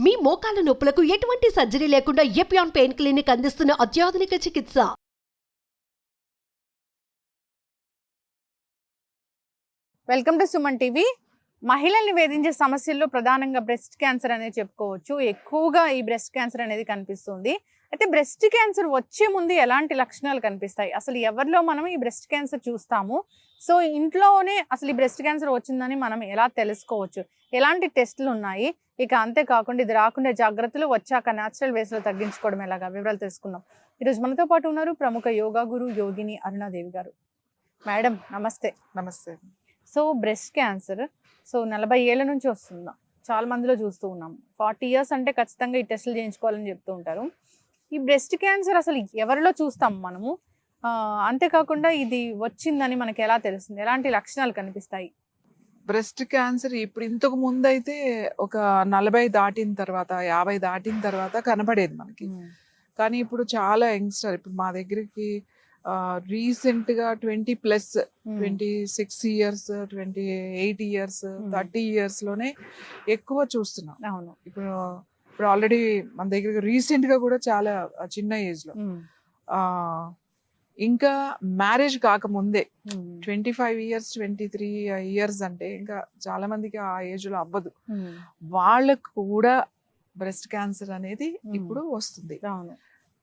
మీ మోకాల నొప్పులకు ఎటువంటి సర్జరీ లేకుండా ఎపియాన్ పెయిన్ క్లినిక్ అందిస్తున్న అత్యాధునిక చికిత్స. Welcome to Suman TV. మహిళల్ని వేధించే సమస్యల్లో ప్రధానంగా బ్రెస్ట్ క్యాన్సర్ అనేది చెప్పుకోవచ్చు. ఎక్కువగా ఈ బ్రెస్ట్ క్యాన్సర్ అనేది కనిపిస్తుంది. అయితే బ్రెస్ట్ క్యాన్సర్ వచ్చే ముందు ఎలాంటి లక్షణాలు కనిపిస్తాయి, అసలు ఎవరిలో మనం ఈ బ్రెస్ట్ క్యాన్సర్ చూస్తాము, సో ఇంట్లోనే అసలు ఈ బ్రెస్ట్ క్యాన్సర్ వచ్చిందని మనం ఎలా తెలుసుకోవచ్చు, ఎలాంటి టెస్టులు ఉన్నాయి, ఇక అంతేకాకుండా ఇది రాకుండా జాగ్రత్తలు వచ్చాక న్యాచురల్ వేస్లో తగ్గించుకోవడం ఎలాగా వివరాలు తెలుసుకుందాం. ఈరోజు మనతో పాటు ఉన్నారు ప్రముఖ యోగా గురు యోగిని అరుణాదేవి గారు. మేడం నమస్తే. నమస్తే. సో బ్రెస్ట్ క్యాన్సర్ 40 ఏళ్ళ నుంచి వస్తుందా, చాలా మందిలో చూస్తూ ఉన్నాం. 40 ఇయర్స్ అంటే ఖచ్చితంగా ఈ టెస్టులు చేయించుకోవాలని చెప్తూ ఉంటారు. ఈ బ్రెస్ట్ క్యాన్సర్ అసలు ఎవరిలో చూస్తాం మనము, అంతేకాకుండా ఇది వచ్చిందని మనకి ఎలా తెలుస్తుంది, ఎలాంటి లక్షణాలు కనిపిస్తాయి? బ్రెస్ట్ క్యాన్సర్ ఇప్పుడు ఇంతకు ముందు అయితే ఒక 40 దాటిన తర్వాత 50 దాటిన తర్వాత కనపడేది మనకి. కానీ ఇప్పుడు చాలా యంగ్స్టర్, ఇప్పుడు మా దగ్గరికి రీసెంట్గా 20+, 26 ఇయర్స్, 28 ఇయర్స్, 30 ఇయర్స్లోనే ఎక్కువ చూస్తున్నాం. అవును. ఇప్పుడు ఆల్రెడీ మన దగ్గర రీసెంట్గా కూడా చాలా చిన్న ఏజ్లో, ఇంకా మ్యారేజ్ కాకముందే 25 ఇయర్స్ 23 ఇయర్స్ అంటే ఇంకా చాలా మందికి ఆ ఏజ్లో అవ్వదు. వాళ్ళకు కూడా బ్రెస్ట్ క్యాన్సర్ అనేది ఇప్పుడు వస్తుంది.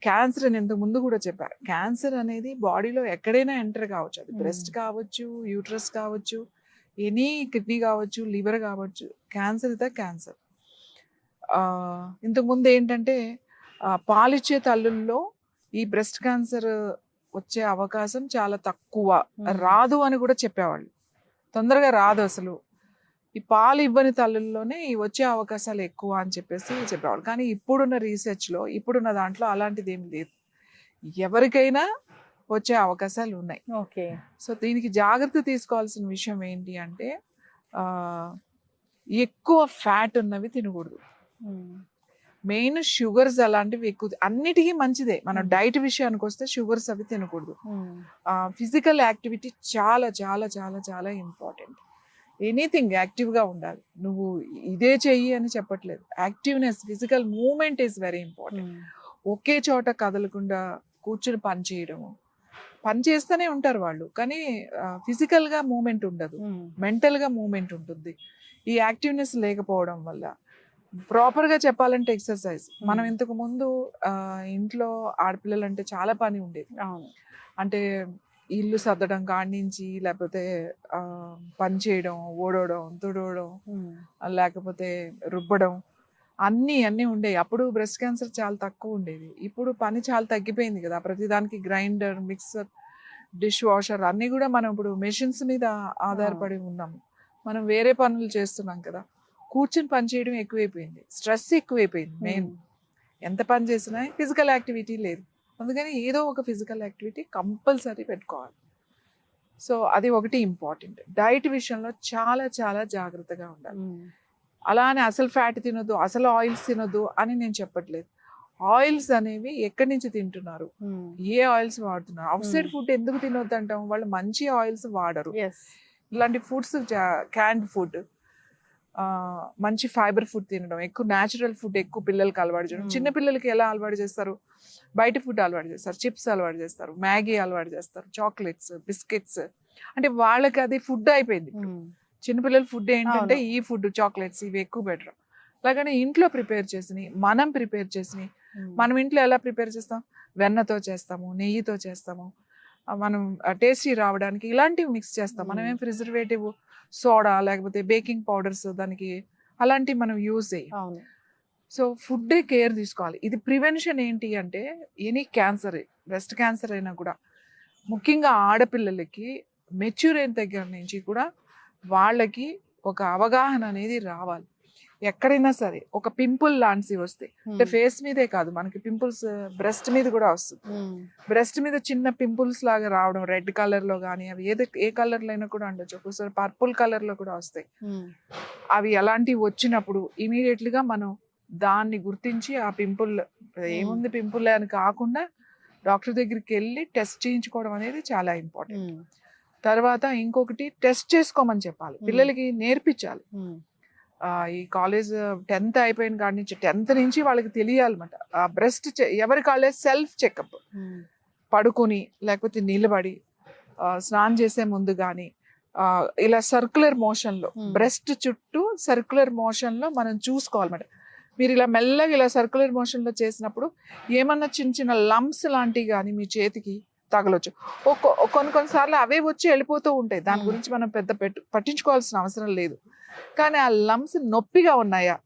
క్యాన్సర్ అని ఇంతకు ముందు కూడా చెప్పారు, క్యాన్సర్ అనేది బాడీలో ఎక్కడైనా ఎంటర్ కావచ్చు. అది బ్రెస్ట్ కావచ్చు, యూట్రస్ కావచ్చు, ఎనీ కిడ్నీ కావచ్చు, లివర్ కావచ్చు. క్యాన్సర్ ఇదే క్యాన్సర్. ఇంతకుముందు ఏంటంటే పాలిచ్చే తల్లుల్లో ఈ బ్రెస్ట్ క్యాన్సర్ వచ్చే అవకాశం చాలా తక్కువ, రాదు అని కూడా చెప్పేవాళ్ళు. తొందరగా రాదు అసలు, ఈ పాలు ఇవ్వని తల్లుల్లోనే ఈ వచ్చే అవకాశాలు ఎక్కువ అని చెప్పేసి చెప్పేవాళ్ళు. కానీ ఇప్పుడున్న రీసెర్చ్లో, ఇప్పుడున్న దాంట్లో అలాంటిది ఏమి లేదు, ఎవరికైనా వచ్చే అవకాశాలు ఉన్నాయి. ఓకే. సో దీనికి జాగ్రత్త తీసుకోవాల్సిన విషయం ఏంటి అంటే, ఎక్కువ ఫ్యాట్ ఉన్నవి తినకూడదు. మెయిన్ షుగర్స్ అలాంటివి ఎక్కువ, అన్నిటికీ మంచిదే. మన డైట్ విషయానికి వస్తే షుగర్స్ అవి తినకూడదు. ఫిజికల్ యాక్టివిటీ చాలా చాలా చాలా చాలా ఇంపార్టెంట్. ఎనీథింగ్ యాక్టివ్గా ఉండాలి. నువ్వు ఇదే చెయ్యి అని చెప్పట్లేదు, activeness, physical movement is very important. ఒకే చోట కదలకుండా కూర్చుని పని చేయడము, పని చేస్తూనే ఉంటారు వాళ్ళు, కానీ ఫిజికల్గా మూమెంట్ ఉండదు, మెంటల్గా మూమెంట్ ఉంటుంది. ఈ యాక్టివ్నెస్ లేకపోవడం వల్ల, ప్రాపర్గా చెప్పాలంటే ఎక్సర్సైజ్. మనం ఇంతకు ముందు ఇంట్లో ఆడపిల్లలు అంటే చాలా పని ఉండేది. అంటే ఇల్లు సర్దడం కాడి నుంచి, లేకపోతే పని చేయడం, ఓడవడం, తుడవడం, లేకపోతే రుబ్బడం, అన్నీ ఉండేవి. అప్పుడు బ్రెస్ట్ క్యాన్సర్ చాలా తక్కువ ఉండేది. ఇప్పుడు పని చాలా తగ్గిపోయింది కదా, ప్రతిదానికి గ్రైండర్, మిక్సర్, డిష్ వాషర్ అన్నీ కూడా మనం ఇప్పుడు మెషిన్స్ మీద ఆధారపడి ఉన్నాము. మనం వేరే పనులు చేస్తున్నాం కదా, కూర్చుని పని చేయడం ఎక్కువైపోయింది, స్ట్రెస్ ఎక్కువైపోయింది. మెయిన్ ఎంత పని చేసినా ఫిజికల్ యాక్టివిటీ లేదు. అందుకని ఏదో ఒక ఫిజికల్ యాక్టివిటీ కంపల్సరీ పెట్టుకోవాలి. సో అది ఒకటి ఇంపార్టెంట్. డైట్ విషయంలో చాలా చాలా జాగ్రత్తగా ఉండాలి. అలానే అసలు ఫ్యాట్ తినొద్దు, అసలు ఆయిల్స్ తినొద్దు అని నేను చెప్పట్లేదు. ఆయిల్స్ అనేవి ఎక్కడి నుంచి తింటున్నారు, ఏ ఆయిల్స్ వాడుతున్నారు, అవుట్ సైడ్ ఫుడ్ ఎందుకు తినొద్దు అంటాం, వాళ్ళు మంచి ఆయిల్స్ వాడరు. ఇలాంటి ఫుడ్స్, క్యాన్డ్ ఫుడ్, మంచి ఫైబర్ ఫుడ్ తినడం, ఎక్కువ న్యాచురల్ ఫుడ్ ఎక్కువ పిల్లలకి అలవాటు చేయడం. చిన్న పిల్లలకి ఎలా అలవాటు చేస్తారు, బయట ఫుడ్ అలవాటు చేస్తారు, చిప్స్ అలవాటు చేస్తారు, మ్యాగీ అలవాటు చేస్తారు, చాక్లెట్స్, బిస్కెట్స్, అంటే వాళ్ళకి అది ఫుడ్ అయిపోయింది. చిన్నపిల్లల ఫుడ్ ఏంటంటే ఈ ఫుడ్, చాక్లెట్స్, ఇవి ఎక్కువ బెటర్. అలాగని ఇంట్లో ప్రిపేర్ చేసినవి, మనం ప్రిపేర్ చేసినవి, మనం ఇంట్లో ఎలా ప్రిపేర్ చేస్తాం, వెన్నతో చేస్తాము, నెయ్యితో చేస్తాము, మనం టేస్టీ రావడానికి ఇలాంటివి మిక్స్ చేస్తాం. మనం ఏం ప్రిజర్వేటివ్, సోడా, లేకపోతే బేకింగ్ పౌడర్స్ దానికి అలాంటివి మనం యూజ్ చేయం. సో ఫుడ్ కేర్ తీసుకోవాలి. ఇది ప్రివెన్షన్ ఏంటి అంటే, ఎనీ క్యాన్సర్, బ్రెస్ట్ క్యాన్సర్ అయినా కూడా ముఖ్యంగా ఆడపిల్లలకి మెచ్యూర్ అయిన దగ్గర నుంచి కూడా వాళ్ళకి ఒక అవగాహన అనేది రావాలి. ఎక్కడైనా సరే ఒక పింపుల్ లాంటివి వస్తాయి, అంటే ఫేస్ మీదే కాదు, మనకి పింపుల్స్ బ్రెస్ట్ మీద కూడా వస్తుంది. బ్రెస్ట్ మీద చిన్న పింపుల్స్ లాగా రావడం, రెడ్ కలర్లో కానీ, అవి ఏ కలర్లో అయినా కూడా ఉండొచ్చు, ఒక్కోసారి పర్పుల్ కలర్లో కూడా వస్తాయి. అవి అలాంటివి వచ్చినప్పుడు ఇమీడియట్లీగా మనం దాన్ని గుర్తించి, ఆ పింపుల్ ఏముంది పింపుల్ అని కాకుండా డాక్టర్ దగ్గరికి వెళ్ళి టెస్ట్ చేయించుకోవడం అనేది చాలా ఇంపార్టెంట్. తర్వాత ఇంకొకటి, టెస్ట్ చేసుకోమని చెప్పాలి, పిల్లలకి నేర్పించాలి. ఈ కాలేజ్ 10th అయిపోయిన కాడి నుంచి 10th నుంచి వాళ్ళకి తెలియాలన్నమాట. ఆ బ్రెస్ట్ ఎవరి కాళ్ళే సెల్ఫ్ చెకప్ పడుకొని లేకపోతే నిలబడి స్నానం చేసే ముందు కానీ ఇలా సర్క్యులర్ మోషన్లో బ్రెస్ట్ చుట్టూ సర్క్యులర్ మోషన్లో మనం చూసుకోవాలన్నమాట. మీరు ఇలా మెల్లగా ఇలా సర్క్యులర్ మోషన్లో చేసినప్పుడు ఏమన్నా చిన్న చిన్న లంప్స్ లాంటివి కానీ మీ చేతికి తగలొచ్చు. కొన్నిసార్లు అవే వచ్చి వెళ్ళిపోతూ ఉంటాయి, దాని గురించి మనం పెద్ద పట్టించుకోవాల్సిన అవసరం లేదు. కానీ ఆ లంప్స్ నొప్పిగా ఉన్నాయా,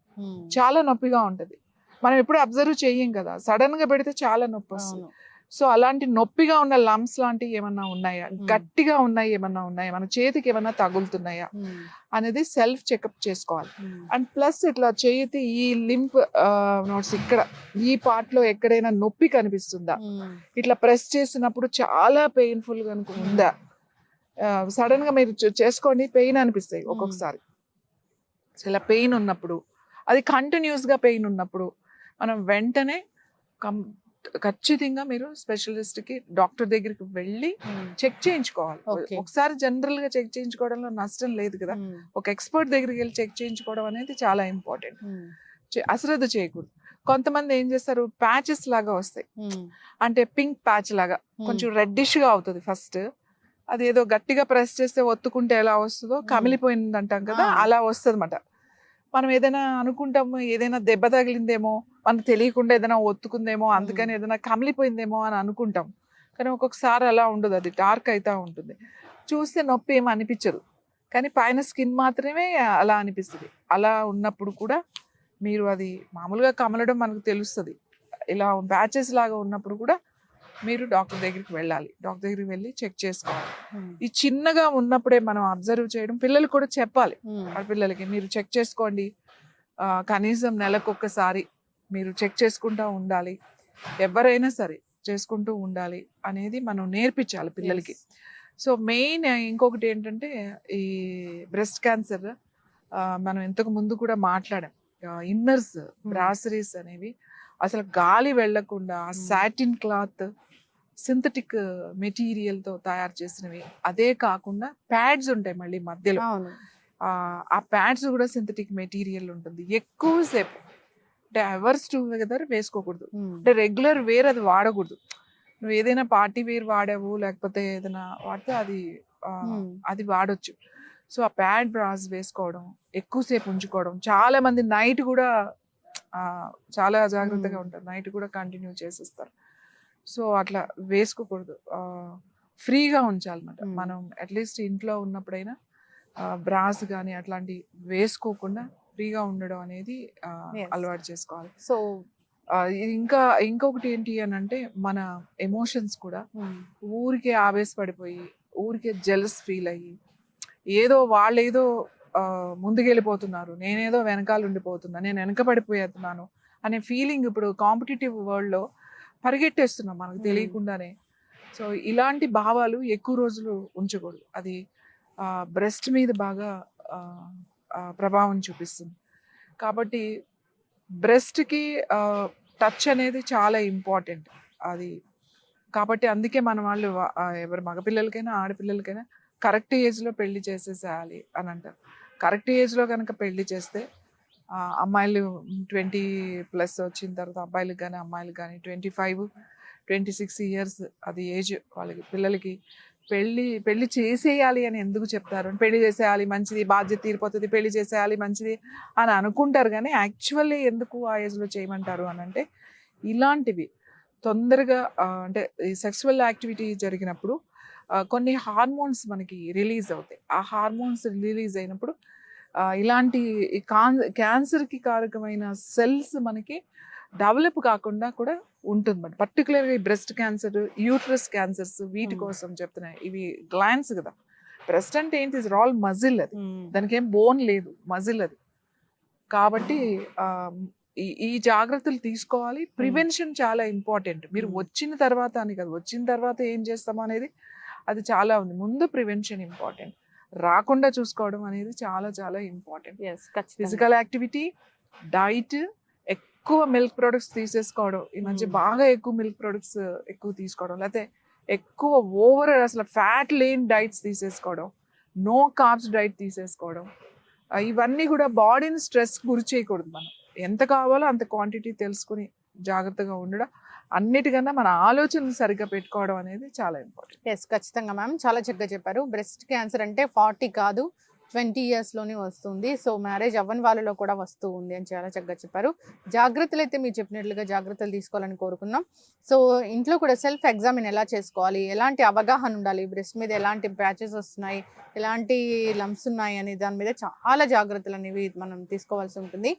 చాలా నొప్పిగా ఉంటుంది. మనం ఎప్పుడు అబ్జర్వ్ చెయ్యం కదా, సడన్ గా పెడితే చాలా నొప్పి వస్తుంది. సో అలాంటి నొప్పిగా ఉన్న లంప్స్ లాంటివి ఏమన్నా ఉన్నాయా, గట్టిగా ఉన్నాయి ఏమన్నా ఉన్నాయా, మన చేతికి ఏమన్నా తగులుతున్నాయా అనేది సెల్ఫ్ చెకప్ చేసుకోవాలి. అండ్ ప్లస్ ఇట్లా చేతి ఈ లింప్ నోట్స్ ఇక్కడ ఈ పార్ట్ లో ఎక్కడైనా నొప్పి కనిపిస్తుందా, ఇట్లా ప్రెస్ చేసినప్పుడు చాలా పెయిన్ఫుల్ గా ఉందా, సడన్ గా మీరు చేసుకోండి పెయిన్ అనిపిస్తాయి ఒక్కొక్కసారి. ఇలా పెయిన్ ఉన్నప్పుడు, అది కంటిన్యూస్ గా పెయిన్ ఉన్నప్పుడు మనం వెంటనే ఖచ్చితంగా మీరు స్పెషలిస్ట్ కి డాక్టర్ దగ్గరికి వెళ్ళి చెక్ చేయించుకోవాలి. ఒకసారి జనరల్ గా చెక్ చేయించుకోవడంలో నష్టం లేదు కదా, ఒక ఎక్స్పర్ట్ దగ్గరికి వెళ్ళి చెక్ చేయించుకోవడం అనేది చాలా ఇంపార్టెంట్. అశ్రద్ధ చేయకూడదు. కొంతమంది ఏం చేస్తారు, ప్యాచెస్ లాగా వస్తాయి, అంటే పింక్ ప్యాచ్ లాగా కొంచెం రెడ్డిష్ గా అవుతుంది ఫస్ట్. అది ఏదో గట్టిగా ప్రెస్ చేస్తే ఒత్తుకుంటే ఎలా వస్తుందో కమిలిపోయింది అంటాం కదా, అలా వస్తుంది అన్నమాట. మనం ఏదైనా అనుకుంటాము, ఏదైనా దెబ్బ తగిలిందేమో, మనకు తెలియకుండా ఏదైనా ఒత్తుకుందేమో, అందుకని ఏదైనా కమిలిపోయిందేమో అని అనుకుంటాం. కానీ ఒక్కొక్కసారి అలా ఉండదు, అది డార్క్ అవుతూ ఉంటుంది. చూస్తే నొప్పి ఏమీ అనిపించదు, కానీ పైన స్కిన్ మాత్రమే అలా అనిపిస్తుంది. అలా ఉన్నప్పుడు కూడా మీరు అది మామూలుగా కమలడం మనకు తెలుస్తుంది. ఇలా ప్యాచెస్ లాగా ఉన్నప్పుడు కూడా మీరు డాక్టర్ దగ్గరికి వెళ్ళాలి. డాక్టర్ దగ్గరికి వెళ్ళి చెక్ చేసుకోవాలి. ఈ చిన్నగా ఉన్నప్పుడే మనం అబ్జర్వ్ చేయడం, పిల్లలు కూడా చెప్పాలి. ఆ పిల్లలకి మీరు చెక్ చేసుకోండి, కనీసం నెలకొకసారి మీరు చెక్ చేసుకుంటూ ఉండాలి, ఎవరైనా సరే చేసుకుంటూ ఉండాలి అనేది మనం నేర్పించాలి పిల్లలకి. సో మెయిన్ ఇంకొకటి ఏంటంటే, ఈ బ్రెస్ట్ క్యాన్సర్ మనం ఇంతకు ముందు కూడా మాట్లాడాం, ఇన్నర్స్ బ్రాసరీస్ అనేవి అసలు గాలి వెళ్లకుండా సాటిన్ క్లాత్ సింథటిక్ మెటీరియల్తో తయారు చేసినవి. అదే కాకుండా ప్యాడ్స్ ఉంటాయి మళ్ళీ మధ్యలో, ఆ ప్యాడ్స్ కూడా సింథటిక్ మెటీరియల్ ఉంటుంది. ఎక్కువసేపు అంటే అవర్స్ టుగెదర్ వేసుకోకూడదు, అంటే రెగ్యులర్ వేర్ అది వాడకూడదు. నువ్వు ఏదైనా పార్టీ వేర్ వాడావు లేకపోతే ఏదైనా వాడితే అది వాడొచ్చు. సో ఆ ప్యాడ్ బ్రాస్ వేసుకోవడం, ఎక్కువసేపు ఉంచుకోవడం. చాలా మంది నైట్ కూడా చాలా జాగ్రత్తగా ఉంటారు, నైట్ కూడా కంటిన్యూ చేసేస్తారు. సో అట్లా వేసుకోకూడదు, ఫ్రీగా ఉంచాలన్నమాట. మనం అట్లీస్ట్ ఇంట్లో ఉన్నప్పుడైనా బ్రాస్ కానీ అట్లాంటి వేసుకోకుండా ఫ్రీగా ఉండడం అనేది అలవాటు చేసుకోవాలి. సో ఇంకొకటి ఏంటి అని అంటే, మన ఎమోషన్స్ కూడా ఊరికే ఆవేశపడిపోయి, ఊరికే జెలస్ ఫీల్ అయ్యి, ఏదో వాళ్ళేదో ముందుకెళ్ళిపోతున్నారు, నేనేదో వెనకాల ఉండిపోతున్నా, నేను వెనకబడిపోతున్నాను అనే ఫీలింగ్ ఇప్పుడు కాంపిటేటివ్ వరల్డ్లో పరిగెట్టేస్తున్నాం మనకు తెలియకుండానే. సో ఇలాంటి భావాలు ఎక్కువ రోజులు ఉంచకూడదు, అది బ్రెస్ట్ మీద బాగా ప్రభావం చూపిస్తుంది. కాబట్టి బ్రెస్ట్కి టచ్ అనేది చాలా ఇంపార్టెంట్ అది. కాబట్టి అందుకే మన వాళ్ళు ఎవరు మగపిల్లలకైనా ఆడపిల్లలకైనా కరెక్ట్ ఏజ్లో పెళ్లి చేసేసేయాలి అని అంటారు. కరెక్ట్ ఏజ్లో కనుక పెళ్లి చేస్తే అమ్మాయిలు 20+ వచ్చిన తర్వాత అబ్బాయిలకు కానీ అమ్మాయిలకు కానీ 25-26 ఇయర్స్ అది ఏజ్ వాళ్ళకి, పిల్లలకి పెళ్లి చేసేయాలి అని ఎందుకు చెప్తారు, పెళ్లి చేసేయాలి మంచిది, బాధ్యత తీరిపోతుంది, పెళ్లి చేసేయాలి మంచిది అని అనుకుంటారు. కానీ యాక్చువల్లీ ఎందుకు ఆ ఏజ్లో చేయమంటారు అని అంటే, ఇలాంటివి తొందరగా అంటే ఈ సెక్సువల్ యాక్టివిటీ జరిగినప్పుడు కొన్ని హార్మోన్స్ మనకి రిలీజ్ అవుతాయి. ఆ హార్మోన్స్ రిలీజ్ అయినప్పుడు ఇలాంటి క్యాన్సర్కి కారకమైన సెల్స్ మనకి డెవలప్ కాకుండా కూడా ఉంటుంది. పర్టికులర్గా ఈ బ్రెస్ట్ క్యాన్సర్, యూట్రస్ క్యాన్సర్స్, వీటి కోసం చెప్తున్నాయి. ఇవి గ్లాండ్స్ కదా, బ్రెస్ట్ అంటే ఏంటి, ఇస్ ఆల్ మజిల్, అది దానికి ఏం బోన్ లేదు, మజిల్ అది. కాబట్టి ఈ జాగ్రత్తలు తీసుకోవాలి. ప్రివెన్షన్ చాలా ఇంపార్టెంట్. మీరు వచ్చిన తర్వాత అని కాదు, వచ్చిన తర్వాత ఏం చేస్తామో అనేది అది చాలా ఉంది. ముందు ప్రివెన్షన్ ఇంపార్టెంట్, రాకుండా చూసుకోవడం అనేది చాలా చాలా ఇంపార్టెంట్. ఫిజికల్ యాక్టివిటీ, డైట్, ఎక్కువ మిల్క్ ప్రొడక్ట్స్ తీసేసుకోవడం. ఈ మధ్య బాగా ఎక్కువ మిల్క్ ప్రొడక్ట్స్ ఎక్కువ తీసుకోవడం, లేకపోతే ఎక్కువ ఓవర్ అసలు ఫ్యాట్ లేని డైట్స్ తీసేసుకోవడం, నో కార్బ్స్ డైట్ తీసేసుకోవడం, ఇవన్నీ కూడా బాడీని స్ట్రెస్ గురి చేయకూడదు. మనం ఎంత కావాలో అంత క్వాంటిటీ తెలుసుకుని జాగ్రత్తగా ఉండడం, అన్నిటికన్నా మన ఆలోచనలు సరిగ్గా పెట్టుకోవడం అనేది చాలా ఇంపార్టెంట్. ఎస్, ఖచ్చితంగా మ్యామ్, చాలా చక్కగా చెప్పారు. బ్రెస్ట్ క్యాన్సర్ అంటే 40 కాదు 20 ఇయర్స్లోనే వస్తుంది. సో మ్యారేజ్ అవ్వని వాళ్ళలో కూడా వస్తూ ఉంది అని చాలా చక్కగా చెప్పారు. జాగ్రత్తలు అయితే మీరు చెప్పినట్లుగా జాగ్రత్తలు తీసుకోవాలని కోరుకున్నాం. సో ఇంట్లో కూడా సెల్ఫ్ ఎగ్జామిన్ ఎలా చేసుకోవాలి, ఎలాంటి అవగాహన ఉండాలి, బ్రెస్ట్ మీద ఎలాంటి ప్యాచెస్ వస్తున్నాయి, ఎలాంటి లంప్స్ ఉన్నాయి అనే దాని మీద చాలా జాగ్రత్తలు అనేవి మనం తీసుకోవాల్సి ఉంటుంది.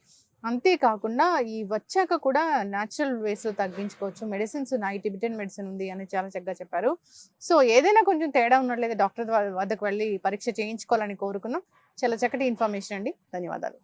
అంతేకాకుండా ఈ వచ్చాక కూడా న్యాచురల్ వేస్లో తగ్గించుకోవచ్చు. మెడిసిన్స్ ఉన్నాయి, టిబెటన్ మెడిసిన్ ఉంది అని చాలా చక్కగా చెప్పారు. సో ఏదైనా కొంచెం తేడా ఉన్నట్లయితే డాక్టర్ వద్దకు వెళ్ళి పరీక్ష చేయించుకోవాలని కోరుకున్నాం. చాలా చక్కటి ఇన్ఫర్మేషన్ అండి, ధన్యవాదాలు.